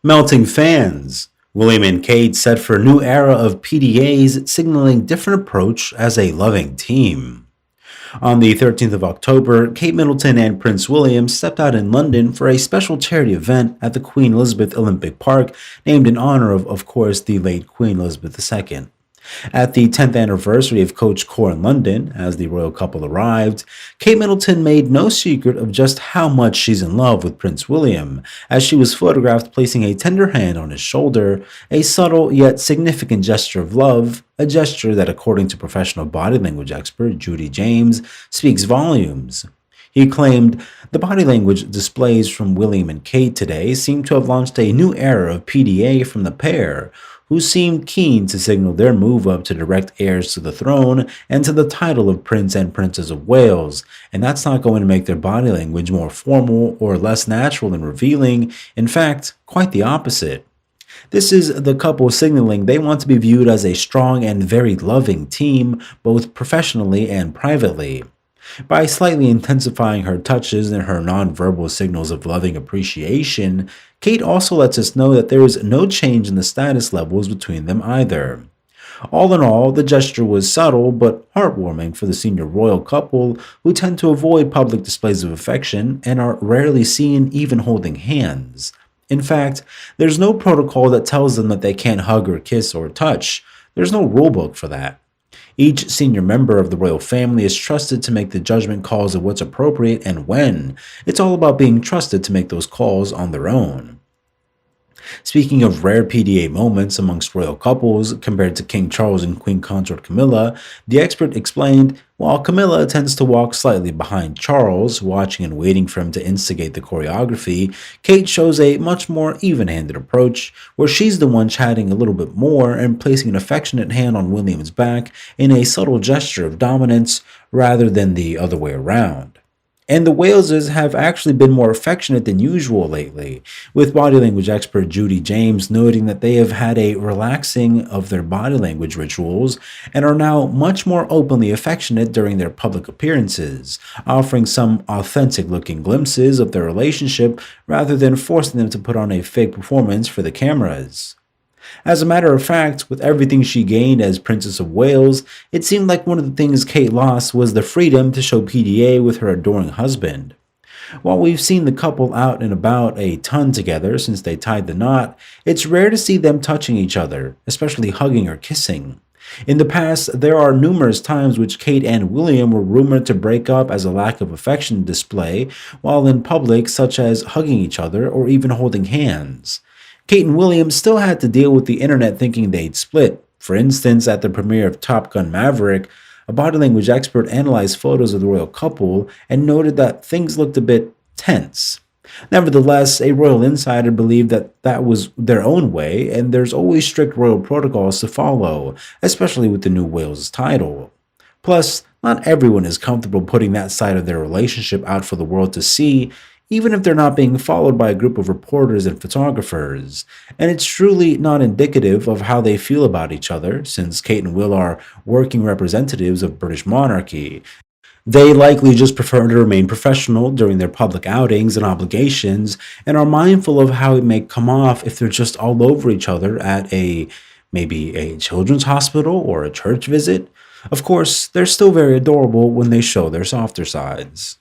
Melting fans. William and Kate set for a new era of PDAs, signaling different approach as a loving team. On the 13th of October, Kate Middleton and Prince William stepped out in London for a special charity event at the Queen Elizabeth Olympic Park, named in honor of course, the late Queen Elizabeth II. At the 10th anniversary of Coach Core in London, as the royal couple arrived, Kate Middleton made no secret of just how much she's in love with Prince William, as she was photographed placing a tender hand on his shoulder, a subtle yet significant gesture of love, a gesture that, according to professional body language expert Judi James, speaks volumes. He claimed, "The body language displays from William and Kate today seem to have launched a new era of PDA from the pair, who seemed keen to signal their move up to direct heirs to the throne and to the title of Prince and Princess of Wales, and that's not going to make their body language more formal or less natural and revealing. In fact, quite the opposite. This is the couple signaling they want to be viewed as a strong and very loving team, both professionally and privately." By slightly intensifying her touches and her nonverbal signals of loving appreciation, Kate also lets us know that there is no change in the status levels between them either. All in all, the gesture was subtle but heartwarming for the senior royal couple, who tend to avoid public displays of affection and are rarely seen even holding hands. In fact, there's no protocol that tells them that they can't hug or kiss or touch. There's no rulebook for that. Each senior member of the royal family is trusted to make the judgment calls of what's appropriate and when. It's all about being trusted to make those calls on their own. Speaking of rare PDA moments amongst royal couples compared to King Charles and Queen Consort Camilla, the expert explained, while Camilla tends to walk slightly behind Charles, watching and waiting for him to instigate the choreography, Kate shows a much more even-handed approach, where she's the one chatting a little bit more and placing an affectionate hand on William's back in a subtle gesture of dominance rather than the other way around. And the Waleses have actually been more affectionate than usual lately, with body language expert Judi James noting that they have had a relaxing of their body language rituals and are now much more openly affectionate during their public appearances, offering some authentic-looking glimpses of their relationship rather than forcing them to put on a fake performance for the cameras. As a matter of fact, with everything she gained as Princess of Wales, it seemed like one of the things Kate lost was the freedom to show PDA with her adoring husband. While we've seen the couple out and about a ton together since they tied the knot, it's rare to see them touching each other, especially hugging or kissing. In the past, there are numerous times which Kate and William were rumored to break up as a lack of affection display while in public, such as hugging each other or even holding hands. Kate and William still had to deal with the internet thinking they'd split. For instance, at the premiere of Top Gun Maverick, a body language expert analyzed photos of the royal couple and noted that things looked a bit tense. Nevertheless, a royal insider believed that that was their own way, and there's always strict royal protocols to follow, especially with the new Wales title. Plus, not everyone is comfortable putting that side of their relationship out for the world to see, even if they're not being followed by a group of reporters and photographers. And it's truly not indicative of how they feel about each other, since Kate and Will are working representatives of British monarchy. They likely just prefer to remain professional during their public outings and obligations, and are mindful of how it may come off if they're just all over each other at maybe a children's hospital or a church visit. Of course, they're still very adorable when they show their softer sides.